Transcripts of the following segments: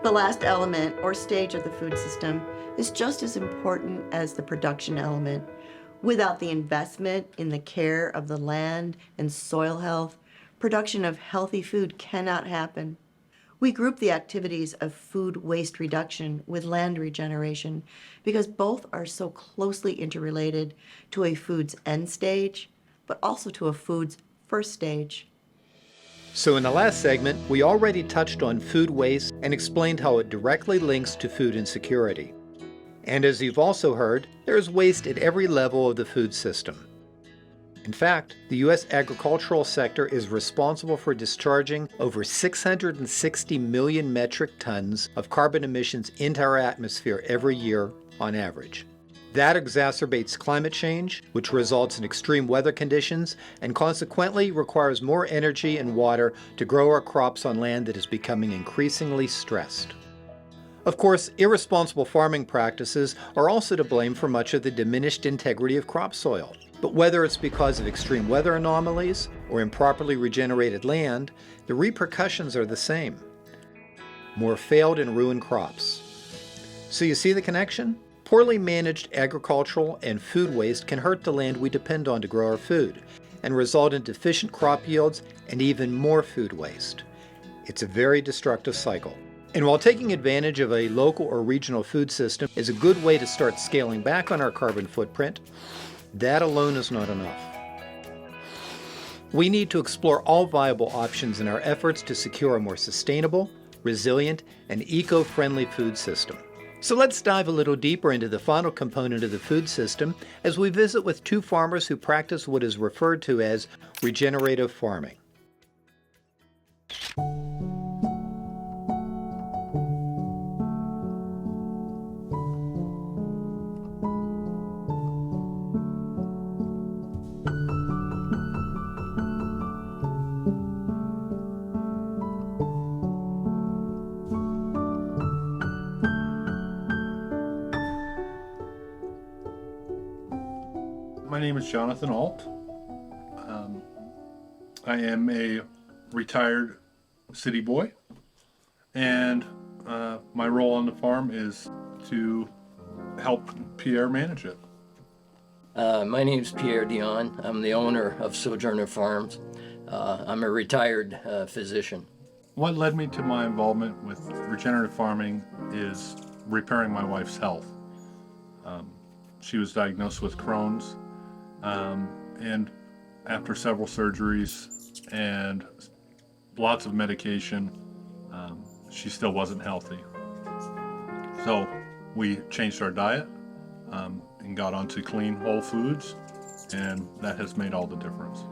The last element or stage of the food system is just as important as the production element. Without the investment in the care of the land and soil health, production of healthy food cannot happen. We group the activities of food waste reduction with land regeneration because both are so closely interrelated to a food's end stage, but also to a food's first stage. So in the last segment, we already touched on food waste and explained how it directly links to food insecurity. And as you've also heard, there is waste at every level of the food system. In fact, the U.S. agricultural sector is responsible for discharging over 660 million metric tons of carbon emissions into our atmosphere every year on average. That exacerbates climate change, which results in extreme weather conditions and consequently requires more energy and water to grow our crops on land that is becoming increasingly stressed. Of course, irresponsible farming practices are also to blame for much of the diminished integrity of crop soil. But whether it's because of extreme weather anomalies or improperly regenerated land, the repercussions are the same. More failed and ruined crops. So you see the connection? Poorly managed agricultural and food waste can hurt the land we depend on to grow our food and result in deficient crop yields and even more food waste. It's a very destructive cycle. And while taking advantage of a local or regional food system is a good way to start scaling back on our carbon footprint, that alone is not enough. We need to explore all viable options in our efforts to secure a more sustainable, resilient, and eco-friendly food system. So let's dive a little deeper into the final component of the food system as we visit with two farmers who practice what is referred to as regenerative farming. My name is Jonathan Alt. I am a retired city boy, and my role on the farm is to help Pierre manage it. My name is Pierre Dion. I'm the owner of Sojourner Farms. I'm a retired physician. What led me to my involvement with regenerative farming is repairing my wife's health. She was diagnosed with Crohn's, and after several surgeries and lots of medication, she still wasn't healthy. So we changed our diet and got onto clean, whole foods, and that has made all the difference.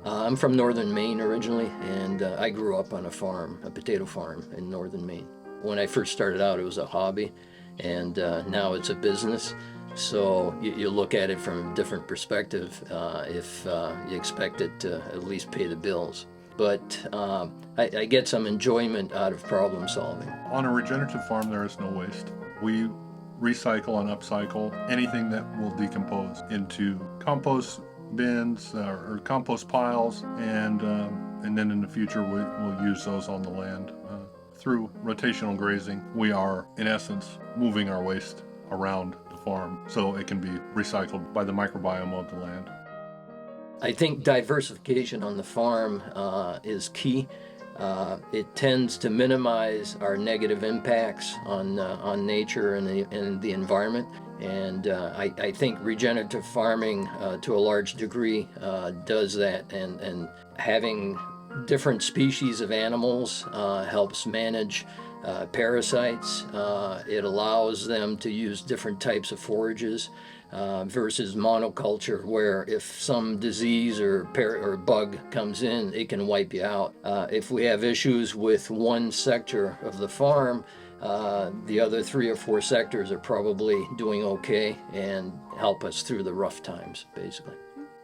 I'm from northern Maine originally, and I grew up on a farm, a potato farm in northern Maine. When I first started out, it was a hobby, and now it's a business. So you look at it from a different perspective if you expect it to at least pay the bills. But I get some enjoyment out of problem solving. On a regenerative farm, there is no waste. We recycle and upcycle anything that will decompose into compost bins or compost piles, and then in the future we'll use those on the land. Through rotational grazing, we are, in essence, moving our waste around the farm so it can be recycled by the microbiome of the land. I think diversification on the farm is key. It tends to minimize our negative impacts on nature and the environment. And I think regenerative farming to a large degree does that. And having different species of animals helps manage parasites. It allows them to use different types of forages versus monoculture, where if some disease or bug comes in, it can wipe you out. If we have issues with one sector of the farm, the other 3 or 4 sectors are probably doing okay and help us through the rough times, basically.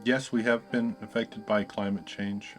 Yes, we have been affected by climate change.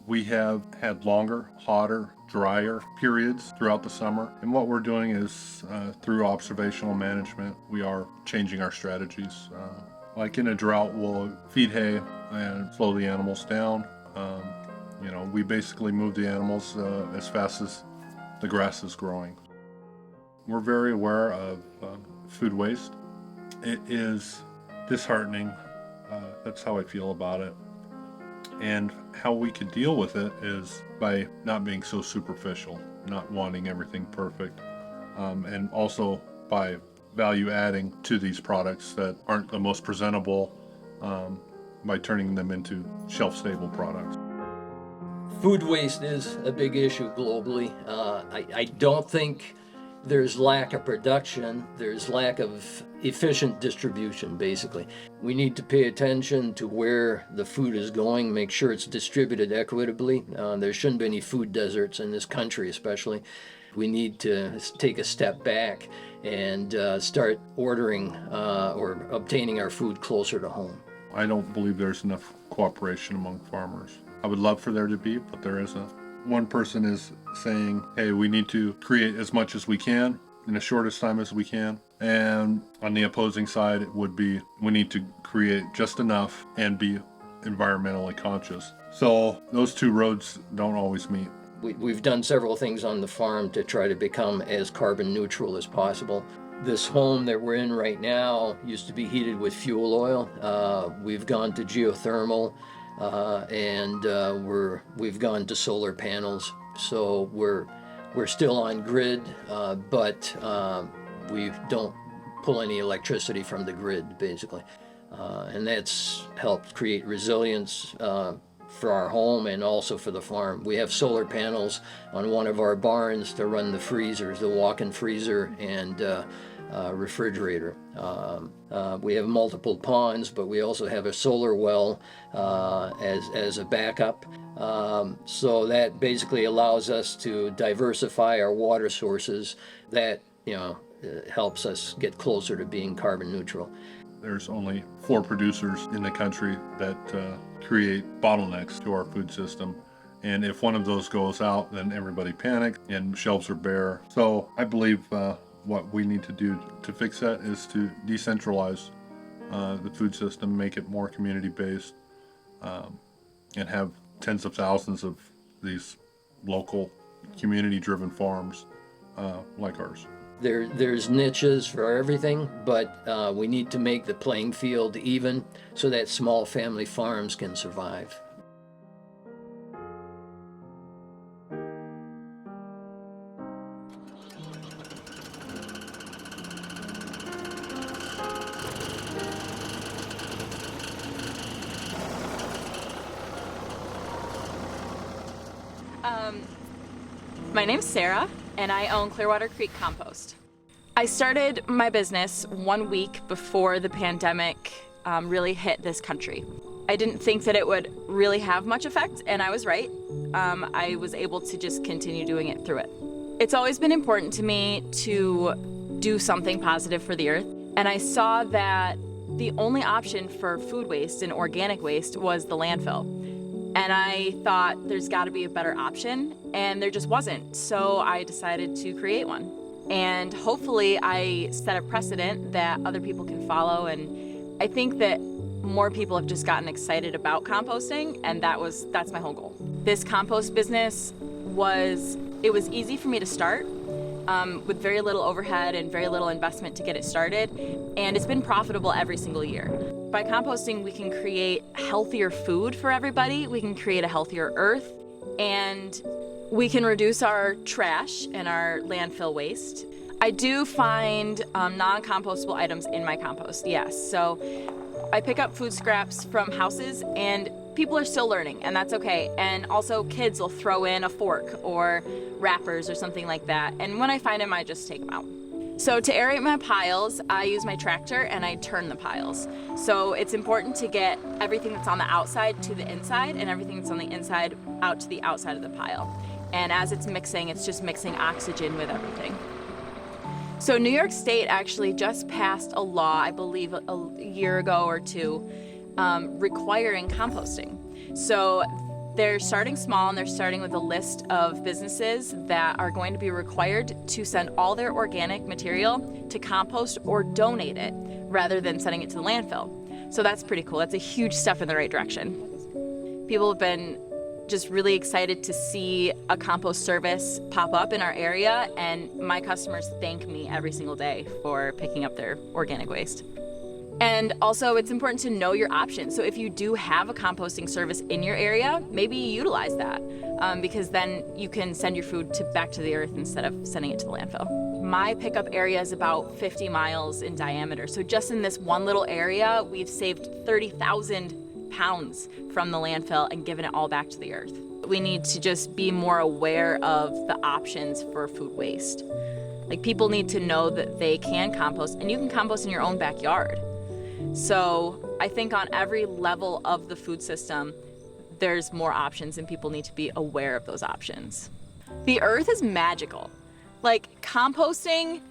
We have had longer, hotter, drier periods throughout the summer. And what we're doing is, through observational management, we are changing our strategies. Like in a drought, we'll feed hay and slow the animals down. We basically move the animals as fast as the grass is growing. We're very aware of food waste. It is disheartening. That's how I feel about it. And how we could deal with it is by not being so superficial, not wanting everything perfect, and also by value adding to these products that aren't the most presentable, by turning them into shelf-stable products. Food waste is a big issue globally. I don't think there's lack of production, there's lack of efficient distribution, basically. We need to pay attention to where the food is going, make sure it's distributed equitably. There shouldn't be any food deserts in this country, especially. We need to take a step back and start ordering or obtaining our food closer to home. I don't believe there's enough cooperation among farmers. I would love for there to be, but there isn't. One person is saying, hey, we need to create as much as we can in the shortest time as we can. And on the opposing side, it would be, we need to create just enough and be environmentally conscious. So those two roads don't always meet. We've done several things on the farm to try to become as carbon neutral as possible. This home that we're in right now used to be heated with fuel oil. We've gone to geothermal. We've gone to solar panels, so we're still on grid, but we don't pull any electricity from the grid, basically, and that's helped create resilience for our home and also for the farm. We have solar panels on one of our barns to run the freezers, the walk-in freezer and refrigerator. We have multiple ponds, but we also have a solar well as a backup. So that basically allows us to diversify our water sources. That helps us get closer to being carbon neutral. There's only 4 producers in the country that create bottlenecks to our food system. And if one of those goes out, then everybody panics and shelves are bare. So I believe what we need to do to fix that is to decentralize the food system, make it more community-based, and have tens of thousands of these local community-driven farms like ours. There's niches for everything, but we need to make the playing field even so that small family farms can survive. My name's Sarah, and I own Clearwater Creek Compost. I started my business 1 week before the pandemic really hit this country. I didn't think that it would really have much effect, and I was right. I was able to just continue doing it through it. It's always been important to me to do something positive for the earth, and I saw that the only option for food waste and organic waste was the landfill. And I thought there's got to be a better option, and there just wasn't. So I decided to create one. And hopefully I set a precedent that other people can follow. And I think that more people have just gotten excited about composting, and that's my whole goal. This compost business was easy for me to start with very little overhead and very little investment to get it started. And it's been profitable every single year. By composting, we can create healthier food for everybody, we can create a healthier earth, and we can reduce our trash and our landfill waste. I do find non-compostable items in my compost, yes. So I pick up food scraps from houses, and people are still learning, and that's okay. And also kids will throw in a fork or wrappers or something like that. And when I find them, I just take them out. So to aerate my piles, I use my tractor and I turn the piles. So it's important to get everything that's on the outside to the inside and everything that's on the inside out to the outside of the pile. And as it's mixing, it's just mixing oxygen with everything. So New York State actually just passed a law, I believe a year ago or two, requiring composting. So they're starting small, and they're starting with a list of businesses that are going to be required to send all their organic material to compost or donate it rather than sending it to the landfill. So that's pretty cool. That's a huge step in the right direction. People have been just really excited to see a compost service pop up in our area, and my customers thank me every single day for picking up their organic waste. And also, it's important to know your options. So if you do have a composting service in your area, maybe utilize that, because then you can send your food back to the earth instead of sending it to the landfill. My pickup area is about 50 miles in diameter. So just in this one little area, we've saved 30,000 pounds from the landfill and given it all back to the earth. We need to just be more aware of the options for food waste. Like, people need to know that they can compost, and you can compost in your own backyard. So I think on every level of the food system, there's more options, and people need to be aware of those options. The earth is magical. Like, composting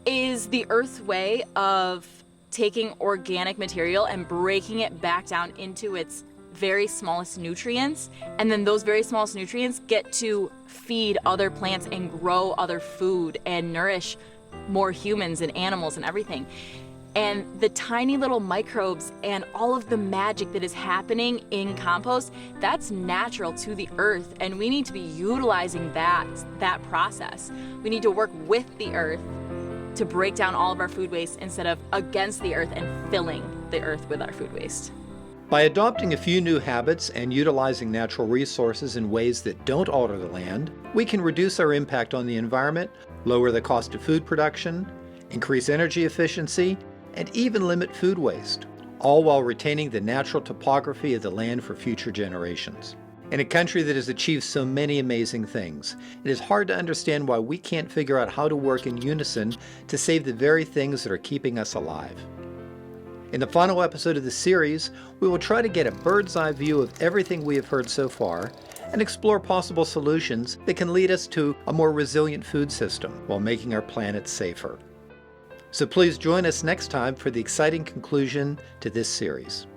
is the earth's way of taking organic material and breaking it back down into its very smallest nutrients, and then those very smallest nutrients get to feed other plants and grow other food and nourish more humans and animals and everything. And the tiny little microbes and all of the magic that is happening in compost, that's natural to the earth, and we need to be utilizing that process. We need to work with the earth to break down all of our food waste instead of against the earth and filling the earth with our food waste. By adopting a few new habits and utilizing natural resources in ways that don't alter the land, we can reduce our impact on the environment, lower the cost of food production, increase energy efficiency, and even limit food waste, all while retaining the natural topography of the land for future generations. In a country that has achieved so many amazing things, it is hard to understand why we can't figure out how to work in unison to save the very things that are keeping us alive. In the final episode of the series, we will try to get a bird's eye view of everything we have heard so far and explore possible solutions that can lead us to a more resilient food system while making our planet safer. So please join us next time for the exciting conclusion to this series.